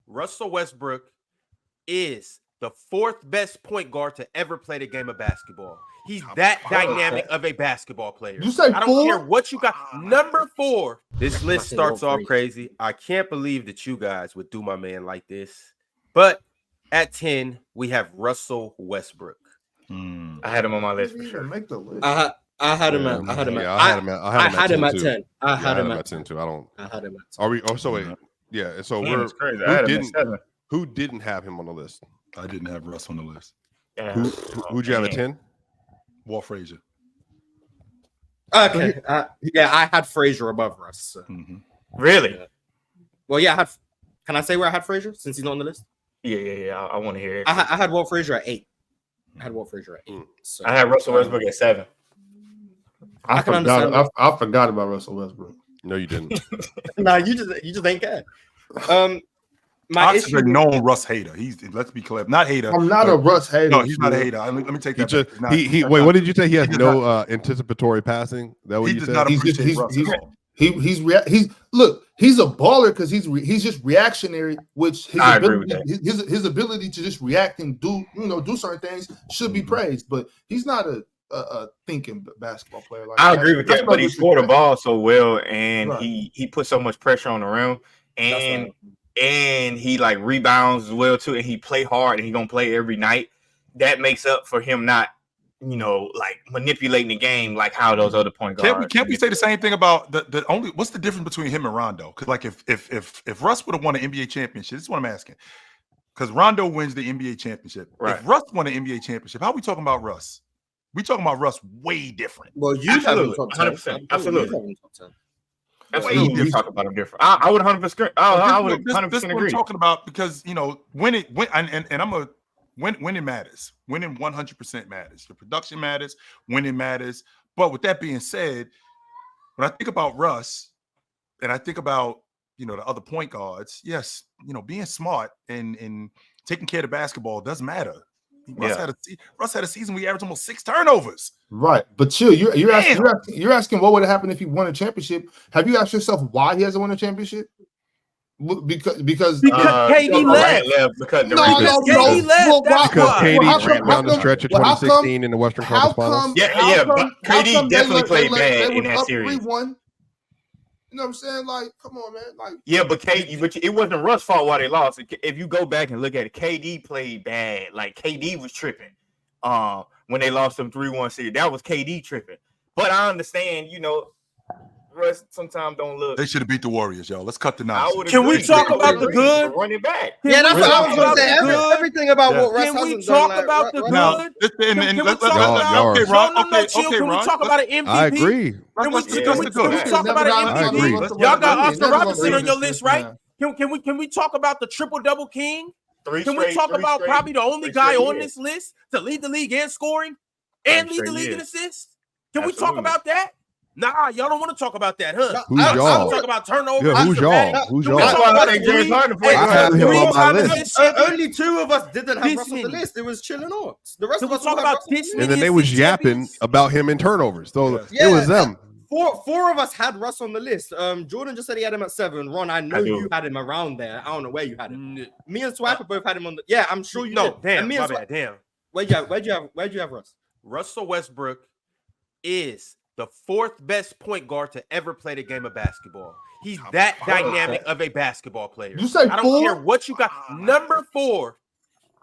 Russell Westbrook is the fourth best point guard to ever play the game of basketball. He's that dynamic of a basketball player. You say I don't care what you got. Number 4. This list starts off crazy. I can't believe that you guys would do my man like this. But at 10, we have Russell Westbrook. I had him on my list for sure. Make the list. I had him at 10. I had him at 10 too. I had him at 10. Are we? Oh, so wait. Yeah. So It's crazy. I had him at 7. Who didn't have him on the list? I didn't have Russ on the list. Yeah. Who'd you have at 10? Walt Frazier. Okay. I had Frazier above Russ. So. Really? Yeah. Well, yeah. Can I say where I had Frazier since he's not on the list? Yeah. I want to hear it. I had Walt Frazier at 8. So. I had Russell Westbrook at 7. I forgot about Russell Westbrook. No, you didn't. Nah, you just ain't care. My issue is a known Russ hater. Let's be clear, not hater. I'm not a Russ hater. No, he's not a hater. Let me take that. Wait, what did you say? He has no anticipatory passing. That what you said? He's a baller because he's just reactionary, which his ability to just react and do certain things should be praised. But he's not a thinking basketball player. Like I agree with that, but he scored the ball so well, and he put so much pressure on the rim, and he like rebounds as well too, and he play hard, and he gonna play every night. That makes up for him not, like manipulating the game like how those other point guards. Can't we say the same thing about the only? What's the difference between him and Rondo? Because like if Russ would have won an NBA championship, this is what I'm asking. Because Rondo wins the NBA championship. Right. If Russ won an NBA championship, how are we talking about Russ? We talking about Russ way different. Well, you have him top 10. 100%. Absolutely. Absolutely, you talk about him different. I would 100%. I would 100% this agree. What I'm talking about because when winning matters. Winning 100% matters. The production matters. Winning matters. But with that being said, when I think about Russ, and I think about the other point guards, yes, being smart and taking care of the basketball does matter. Russ had a season where he averaged almost 6 turnovers. Right, but chill. You're asking what would have happened if he won a championship. Have you asked yourself why he hasn't won a championship? Because KD left. KD left. Because KD ran down the stretch of 2016 in the Western Conference Finals. But KD definitely played bad in that series. 3-1. You know what I'm saying? Like, come on, man. Like, yeah, but it wasn't Russ' fault why they lost. If you go back and look at it, KD played bad. Like KD was tripping. When they lost them 3-1 series, that was KD tripping. But I understand, Russ sometimes don't look. They should have beat the Warriors, y'all. Let's cut the nonsense. Can we talk about the good? Running back. Yeah, that's what I was going to say. Everything about what Russ hasn't done. Can we talk about the good? Can we talk about an MVP? I agree. Can we talk about an MVP? Y'all got Oscar Robertson on your list, right? Can we talk about the triple-double king? Can we talk about probably the only guy on this list to lead the league in scoring and lead the league in assists? Can we talk about that? Nah, y'all don't want to talk about that, huh? Who's y'all? Talk about turnovers. Yeah, who's y'all? Who's y'all? I have him on my list. Only 2 of us didn't have Russ on the list. It was Chill and Orks. The rest of us talk about this. And then they was yapping about him in turnovers. So it was them. Four of us had Russ on the list. Jordan just said he had him at 7. Ron, I know you had him around there. I don't know where you had him. Me and Swiper both had him on the. Yeah, I'm sure you did. Damn, my bad. Damn. Where'd you have Russ? Russell Westbrook is the 4th best point guard to ever play the game of basketball. He's that dynamic of a basketball player. You say I don't care what you got. Number 4.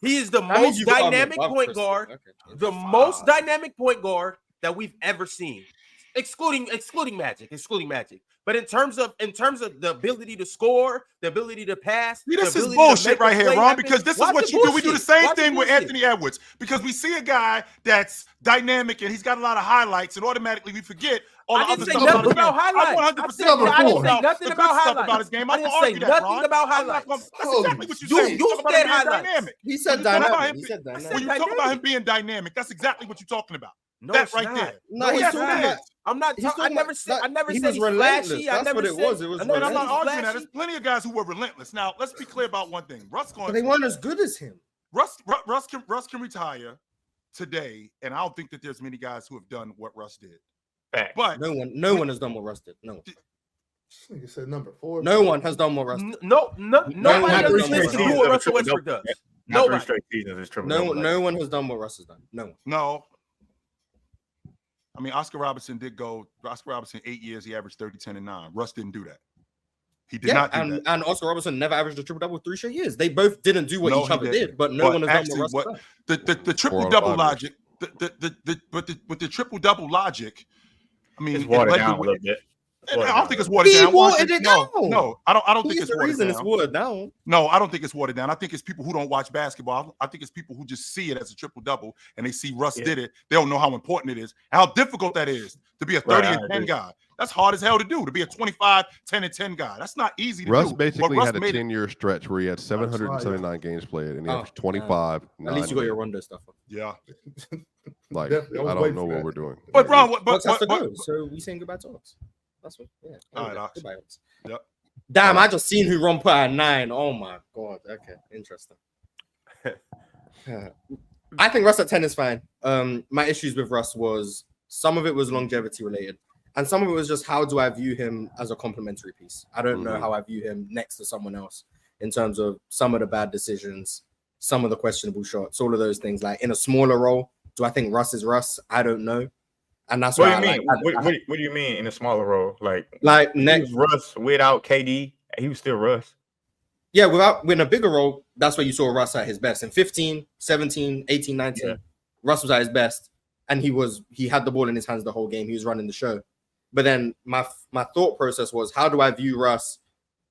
He is the most dynamic point guard. Okay. The most dynamic point guard that we've ever seen. Excluding Magic. But in terms of the ability to score, the ability to pass, this is bullshit right here, Ron. Because this is what you do. We do the same thing with Anthony Edwards. Because we see a guy that's dynamic and he's got a lot of highlights, and automatically we forget all the other stuff about his game. I didn't say nothing about highlights. I didn't say nothing about highlights. That's exactly what you said. You said highlights. He said dynamic. When you talk about him being dynamic, that's exactly what you're talking about. No, that right there. No, he's talking about. I'm not. I never said he's flashy. That's what it was. It was. I'm not arguing that. There's plenty of guys who were relentless. Now, let's be clear about one thing. But they weren't as good as him. Russ can retire today, and I don't think that there's many guys who have done what Russ did. Fact. But no one has done what Russ did. No. You said number 4. No one has done what Russ. Nobody on this list can do what Russell Westbrook does. Not 3 straight seasons is triple. No one has done what Russ has done. No one. No. I mean, Oscar Robertson did go. Oscar Robertson, 8 years, he averaged 30, 10, and 9. Russ didn't do that. He did not do that. And Oscar Robertson never averaged a triple double 3 straight years. They both didn't do what each other did, but no one has done what Russ has done. The triple double logic. With the triple double logic, I mean, it's watered down a little bit. I don't think it's watered down. No, I don't think it's the reason it's watered down. No, I don't think it's watered down. I think it's people who don't watch basketball. I think it's people who just see it as a triple double and they see Russ did it. They don't know how important it is, how difficult that is to be a 30 and 10 guy. That's hard as hell to do. To be a 25, 10 and 10 guy. That's not easy to do. Russ basically had a 10-year stretch where he had 779 games played and he averaged 25. At least you got your Rondo stuff. Yeah. Like I don't know what we're doing. But Ron, so we saying goodbye to Ox. That's what. Yeah. All right, Ox. Goodbye, Ox. Yep. Damn, I just seen who Ron put at 9. Oh my god. Okay, interesting. I think Russ at 10 is fine. My issues with Russ was some of it was longevity related, and some of it was just how do I view him as a complementary piece. I don't know how I view him next to someone else in terms of some of the bad decisions, some of the questionable shots, all of those things. Like in a smaller role, do I think Russ is Russ? I don't know. And that's what do you mean? What do you mean in a smaller role? Like next Russ without KD, he was still Russ. Yeah, in a bigger role, that's where you saw Russ at his best. In 15, 17, 18, 19, Russ was at his best. And he had the ball in his hands the whole game. He was running the show. But then my thought process was, how do I view Russ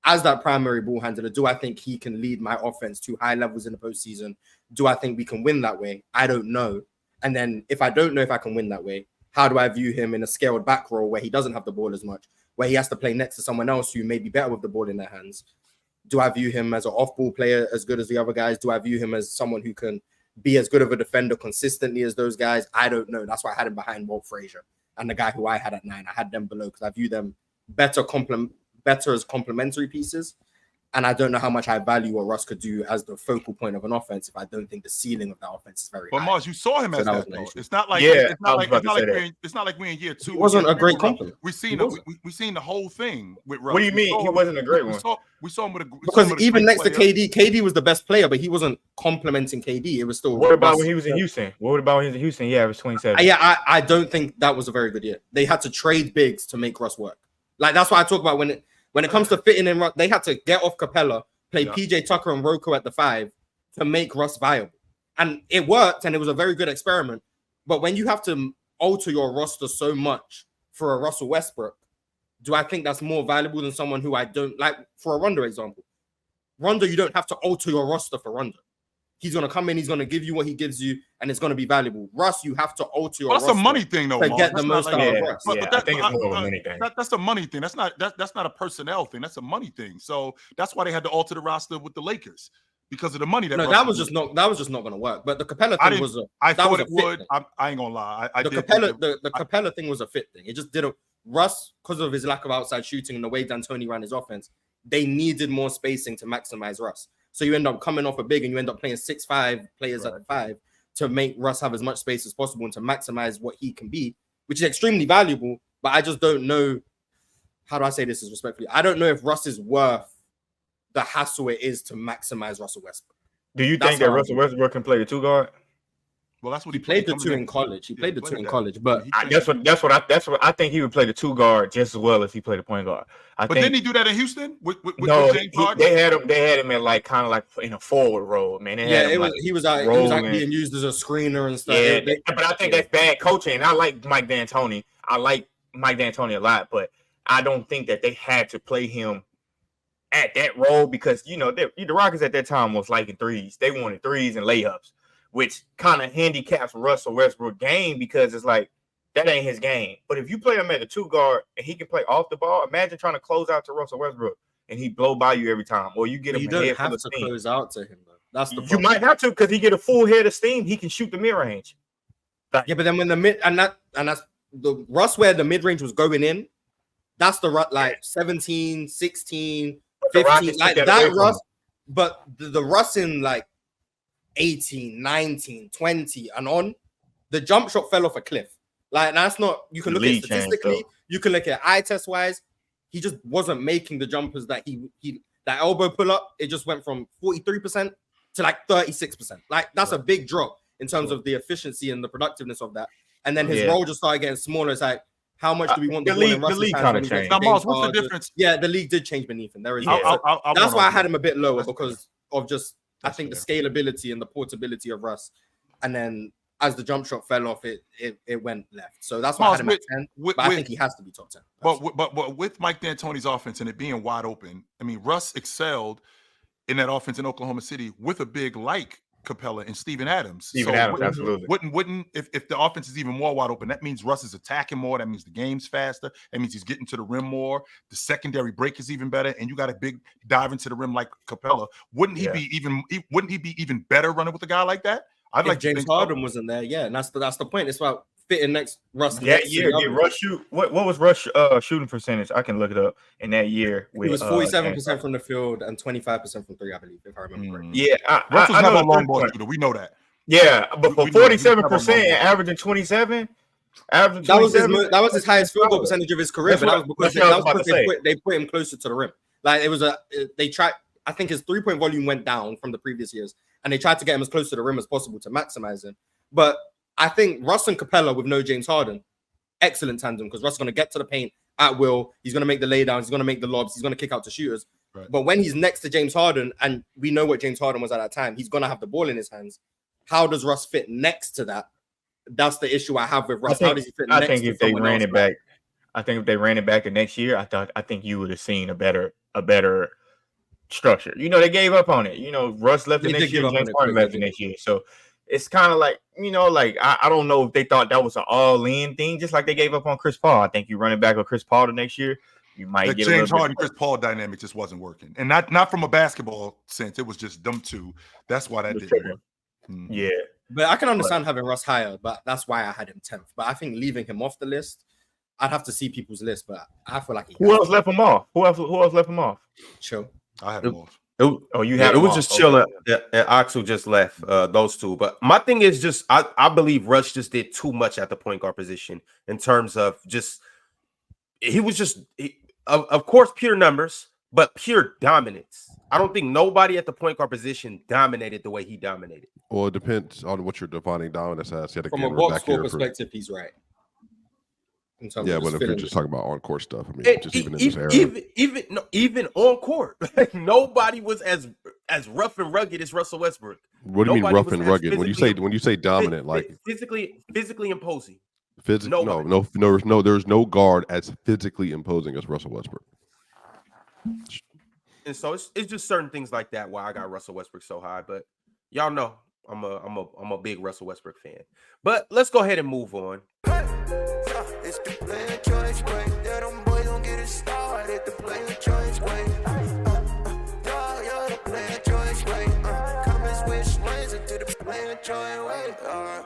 as that primary ball handler? Do I think he can lead my offense to high levels in the postseason? Do I think we can win that way? I don't know. And then if I don't know if I can win that way, how do I view him in a scaled back role where he doesn't have the ball as much, where he has to play next to someone else who may be better with the ball in their hands? Do I view him as an off-ball player as good as the other guys? Do I view him as someone who can be as good of a defender consistently as those guys? I don't know. That's why I had him behind Walt Frazier and the guy who I had at 9. I had them below because I view them better as complementary pieces. And I don't know how much I value what Russ could do as the focal point of an offense if I don't think the ceiling of that offense is very high. But Mars, you saw him as that though. It's not like we're in year 2. It wasn't a great compliment. We seen the whole thing with Russ. What do you mean he wasn't a great one? We saw him with because even next to KD was the best player, but he wasn't complimenting KD. It was still. What about when he was in Houston? What about when he was in Houston? Yeah, it was 27. Yeah, I don't think that was a very good year. They had to trade bigs to make Russ work. Like that's why I talk about when it comes to fitting in, they had to get off Capella, play PJ Tucker and Rocco at the 5 to make Russ viable. And it worked, and it was a very good experiment. But when you have to alter your roster so much for a Russell Westbrook, do I think that's more valuable than someone who I don't like? For a Rondo example, Rondo, you don't have to alter your roster for Rondo. He's going to come in, he's going to give you what he gives you, and it's going to be valuable. Russ, you have to alter your roster. That's a money thing, though, to get the most out of Russ. I think it's more of a money thing. That's a money thing. That's not a personnel thing. That's a money thing. So that's why they had to alter the roster with the Lakers because of the money. That was just not going to work. But the Capella thing was I thought it would. I ain't gonna lie. The Capella thing was a fit thing. It just didn't. Russ, because of his lack of outside shooting and the way D'Antoni ran his offense, they needed more spacing to maximize Russ. So you end up coming off a big and you end up playing 6'5" players at the 5 to make Russ have as much space as possible and to maximize what he can be, which is extremely valuable. But I just don't know. How do I say this as respectfully? I don't know if Russ is worth the hassle it is to maximize Russell Westbrook. Do you think that Russell Westbrook can play the 2 guard? Well, that's what he played the 2 in college. He played the 2 in college, but that's what I think he would play the 2 guard just as well as he played the point guard. But didn't he do that in Houston with James Harden? They had him at kind of in a forward role, man. He was out being used as a screener and stuff. Yeah, but I think that's bad coaching. I like Mike D'Antoni. I like Mike D'Antoni a lot, but I don't think that they had to play him at that role because the Rockets at that time was liking threes. They wanted threes and layups, which kind of handicaps Russell Westbrook game because it's like that ain't his game. But if you play him at the 2 guard and he can play off the ball, imagine trying to close out to Russell Westbrook and he blow by you every time, or you get him. You don't have to close out to him though. That's the problem. You might have to because he get a full head of steam. He can shoot the mid range. Yeah, but then when the mid and that's the Russ where the mid range was going in, that's the 17, 16, 15, like that Russ. But the Russ in 18, 19, 20 and on, the jump shot fell off a cliff. That's not, you can look at statistically, you can look at eye test wise, he just wasn't making the jumpers that he that elbow pull up. It just went from 43% to like 36%. Like that's a big drop in terms of the efficiency and the productiveness of that. And then his role just started getting smaller. It's like, how much do we want the ball in Russ's league hands? kind of changed. Now, Mars, what's the difference? Yeah, the league did change beneath him. There is that's why I had him a bit lower because of just I think the scalability and the portability of Russ. And then as the jump shot fell off, it went left. So that's why I had him at 10. But I think he has to be top 10. But with Mike D'Antoni's offense and it being wide open, I mean, Russ excelled in that offense in Oklahoma City with a big like Capella and Steven Adams. Absolutely. Wouldn't if the offense is even more wide open, that means Russ is attacking more. That means the game's faster. That means he's getting to the rim more. The secondary break is even better, and you got a big dive into the rim like Capella. Wouldn't he be even better running with a guy like that? I'd like James Harden wasn't there, and that's the point. It's about fitting next Russ. That year, Russ shoot. What was Russ shooting percentage? I can look it up. In that year, it was 47% from the field and 25% from three, I believe, if I remember correctly. Yeah, Russ was never a long ball shooter. We know that. Yeah, but for 47% and averaging 27, that was his highest field goal percentage of his career. But that was because they put him closer to the rim. Like it was they tried. I think his 3-point volume went down from the previous years, and they tried to get him as close to the rim as possible to maximize him. But I think Russ and Capella with no James Harden, excellent tandem because Russ is going to get to the paint at will. He's going to make the laydowns. He's going to make the lobs. He's going to kick out to shooters. Right. But when he's next to James Harden, and we know what James Harden was at that time, he's going to have the ball in his hands. How does Russ fit next to that? That's the issue I have with Russ. How does he fit next to if they ran it back, I think if they ran it back the next year, I think you would have seen a better structure. You know, they gave up on it. You know, Russ left the next year, James Harden left the next year. So it's kind of like, you know, like I don't know if they thought that was an all-in thing, just like they gave up on Chris Paul. I think you run it back with Chris Paul the next year, you might get James Harden, Chris Paul dynamic just wasn't working. And not from a basketball sense. It was just them two. That's why that didn't work. Yeah. But I can understand having Russ higher, but that's why I had him 10th. But I think leaving him off the list, I'd have to see people's list, but I feel like who else left him off? Who else left him off? Chill. I have him off. You have it was just chilling, and Axel just left those two. But my thing is just I believe Russ just did too much at the point guard position in terms of just of course pure numbers, but pure dominance. I don't think nobody at the point guard position dominated the way he dominated. Well, it depends on what you're defining dominance as. From a box score perspective, he's right. Yeah, but if you're just talking about on court stuff, I mean, just even in this era, even on court, like nobody was as rough and rugged as Russell Westbrook. What do you mean rough and rugged? When you say dominant, like physically imposing. No, there's no guard as physically imposing as Russell Westbrook. And so it's just certain things like that why I got Russell Westbrook so high. But y'all know I'm a big Russell Westbrook fan. But let's go ahead and move on. It's the player choice way. Yeah, them boys don't get it started. The player choice way. You're the player choice way. Come and switch lanes into the player choice way.